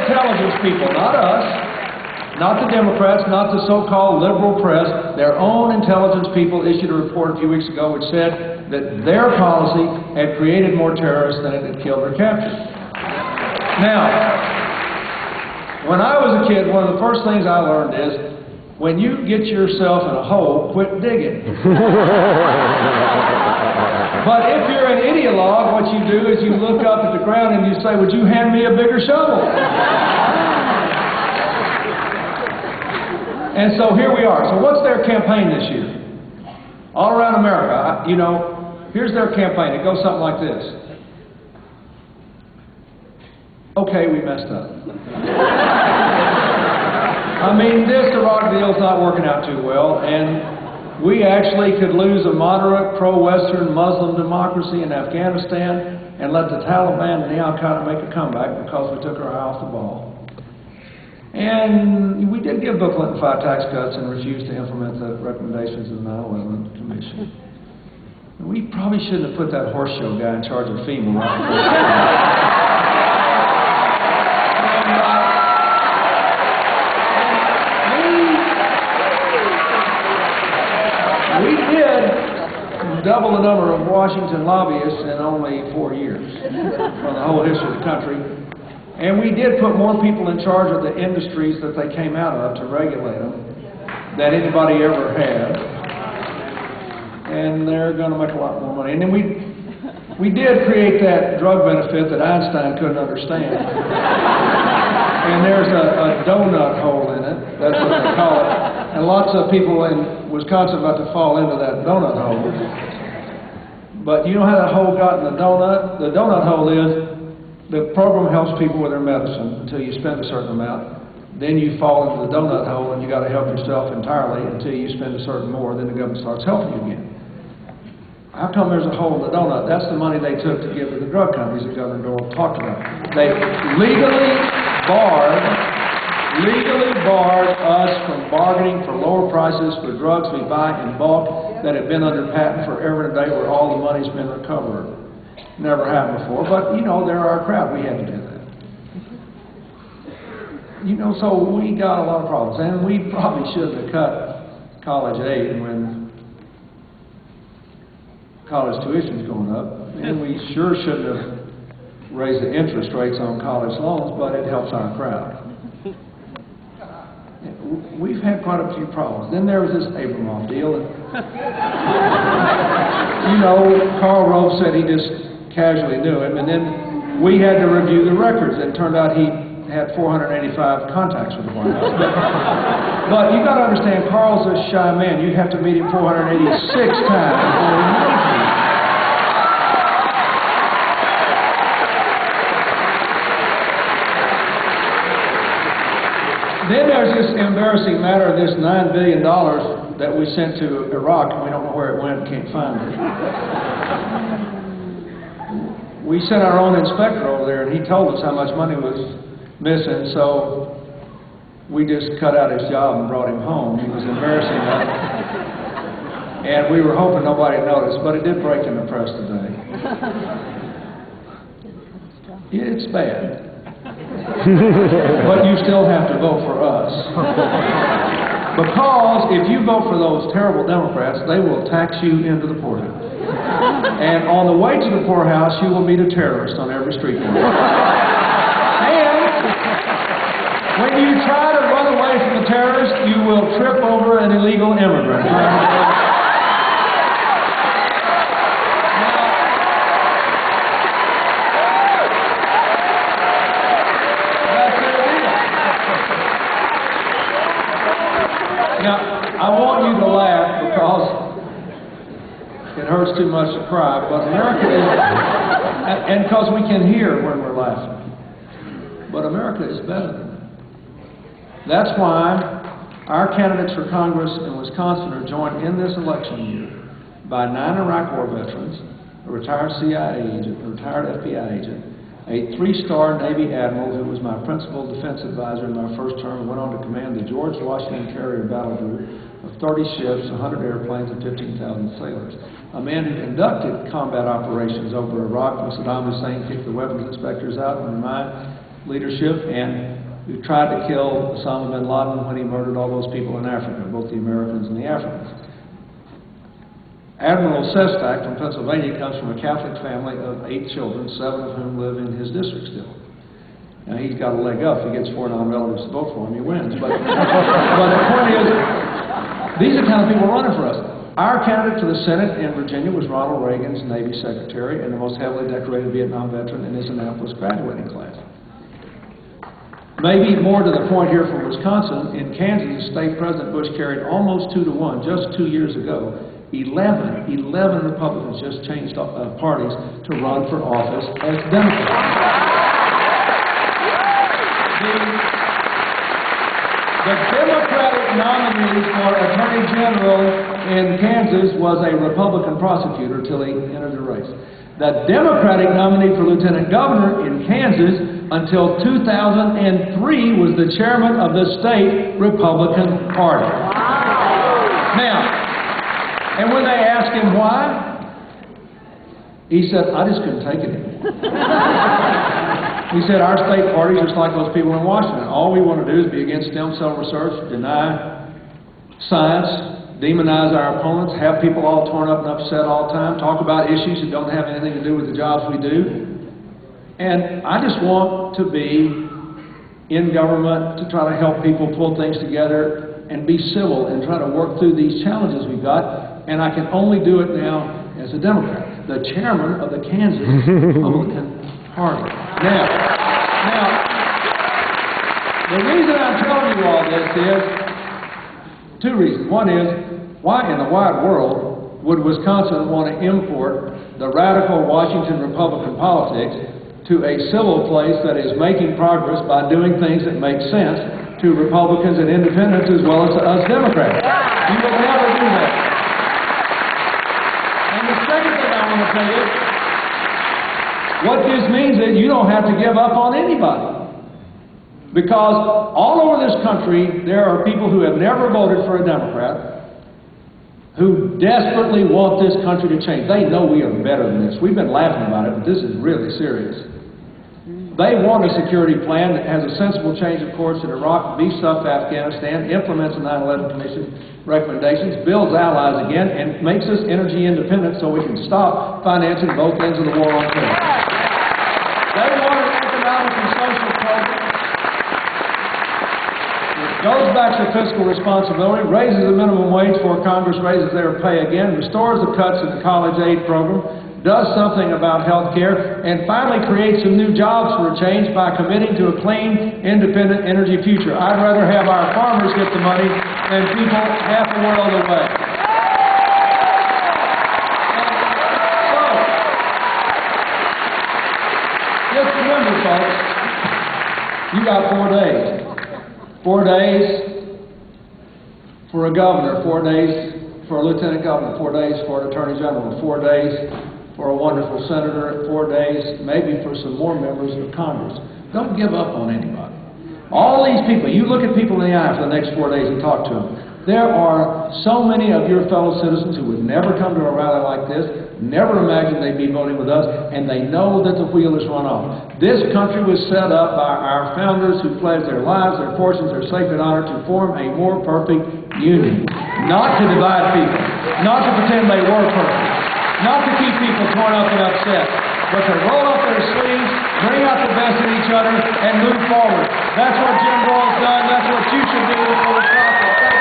intelligence people, not us, not the Democrats, not the so-called liberal press, their own intelligence people issued a report a few weeks ago which said that their policy had created more terrorists than it had killed or captured. Now, when I was a kid, one of the first things I learned is, when you get yourself in a hole, quit digging. But if you're an ideologue, what you do is you look up at the ground and you say, would you hand me a bigger shovel? And so here we are. So what's their campaign this year? All around America, you know, here's their campaign. It goes something like this. Okay, we messed up. I mean, this Iraq deal's not working out too well, and we actually could lose a moderate pro-Western Muslim democracy in Afghanistan and let the Taliban and the Al-Qaeda make a comeback because we took our eye off the ball. And we did give Bill Clinton 5 tax cuts and refused to implement the recommendations of the 9/11 Commission. We probably shouldn't have put that horse show guy in charge of FEMA right before. We did double the number of Washington lobbyists in only 4 years from the whole history of the country. And we did put more people in charge of the industries that they came out of to regulate them than anybody ever had. And they're going to make a lot more money. And then we did create that drug benefit that Einstein couldn't understand. And there's a donut hole in it. That's what they call it. And lots of people in Wisconsin about to fall into that donut hole. But you know how that hole got in the donut? The donut hole is the program helps people with their medicine until you spend a certain amount. Then you fall into the donut hole and you got to help yourself entirely until you spend a certain more. Then the government starts helping you again. How come there's a hole in the donut? That's the money they took to give to the drug companies that Governor Doyle talked about. They legally barred us from bargaining for lower prices for drugs we buy in bulk that have been under patent forever and a day where all the money's been recovered. Never happened before, but you know, they're our crowd. We had to do that. You know, so we got a lot of problems, and we probably shouldn't have cut college aid when college tuition's going up, and we sure shouldn't have raised the interest rates on college loans, but it helps our crowd. We've had quite a few problems. Then there was this Abramoff deal. And, you know, Karl Rove said he just casually knew him, and then we had to review the records. It turned out he had 485 contacts with the White House. But you got to understand, Karl's a shy man. You have to meet him 486 times before he knows you. Then there's this embarrassing matter of this $9 billion that we sent to Iraq, and we don't know where it went, can't find it. We sent our own inspector over there, and he told us how much money was missing, so we just cut out his job and brought him home. He was embarrassing us. And we were hoping nobody noticed, but it did break in the press today. It's bad. But you still have to vote for us. Because if you vote for those terrible Democrats, they will tax you into the poorhouse. And on the way to the poorhouse, you will meet a terrorist on every street corner. And when you try to run away from the terrorist, you will trip over an illegal immigrant. Now, I want you to laugh because it hurts too much to cry, but America is, and because we can hear when we're laughing, but America is better than that. That's why our candidates for Congress in Wisconsin are joined in this election year by 9 Iraq War veterans, a retired CIA agent, a retired FBI agent, a 3-star Navy admiral who was my principal defense advisor in my first term and went on to command the George Washington Carrier battle group of 30 ships, 100 airplanes, and 15,000 sailors. A man who conducted combat operations over Iraq when Saddam Hussein kicked the weapons inspectors out and leadership and who tried to kill Osama bin Laden when he murdered all those people in Africa, both the Americans and the Africans. Admiral Sestak from Pennsylvania comes from a Catholic family of 8 children, 7 of whom live in his district still. Now, he's got a leg up. If he gets 4 non-relatives to vote for him, he wins. But the point is, these are the kind of people running for us. Our candidate for the Senate in Virginia was Ronald Reagan's Navy Secretary and the most heavily decorated Vietnam veteran in his Annapolis graduating class. Maybe more to the point here from Wisconsin, in Kansas, State President Bush carried almost 2-1 just 2 years ago. 11 Republicans just changed parties to run for office as Democrats. The Democratic nominee for Attorney General in Kansas was a Republican prosecutor until he entered the race. The Democratic nominee for Lieutenant Governor in Kansas until 2003 was the chairman of the state Republican Party. Now, and when they asked him why, he said, I just couldn't take it anymore. He said, our state party is just like those people in Washington. All we want to do is be against stem cell research, deny science, demonize our opponents, have people all torn up and upset all the time, talk about issues that don't have anything to do with the jobs we do. And I just want to be in government to try to help people pull things together and be civil and try to work through these challenges we've got. And I can only do it now as a Democrat, the chairman of the Kansas Republican Party. Now, the reason I'm telling you all this is 2 reasons. One is, why in the wide world would Wisconsin want to import the radical Washington Republican politics to a civil place that is making progress by doing things that make sense to Republicans and independents as well as to us Democrats? You will never do that. And the second thing I want to say is, what this means is you don't have to give up on anybody. Because all over this country, there are people who have never voted for a Democrat who desperately want this country to change. They know we are better than this. We've been laughing about it, but this is really serious. They want a security plan that has a sensible change of course in Iraq, beefs up Afghanistan, implements the 9/11 Commission recommendations, builds allies again, and makes us energy independent so we can stop financing both ends of the war on terror. They want an economic and social program that goes back to fiscal responsibility, raises the minimum wage before Congress raises their pay again, restores the cuts in the college aid program, does something about health care, and finally creates some new jobs for a change by committing to a clean, independent energy future. I'd rather have our farmers get the money than people half the world away. Just remember, folks, you got 4 days. 4 days for a governor, 4 days for a lieutenant governor, 4 days for an attorney general, 4 days for a wonderful senator, 4 days maybe for some more members of Congress. Don't give up on anybody. All these people, you look at people in the eye for the next 4 days and talk to them. There are so many of your fellow citizens who would never come to a rally like this, never imagined they'd be voting with us, and they know that the wheel is run off. This country was set up by our founders who pledged their lives, their fortunes, their sacred honor to form a more perfect union. Not to divide people, not to pretend they were perfect, not to keep people torn up and upset, but to roll up their sleeves, bring out the best in each other, and move forward. That's what Jim Boyle's done. That's what you should do for the process.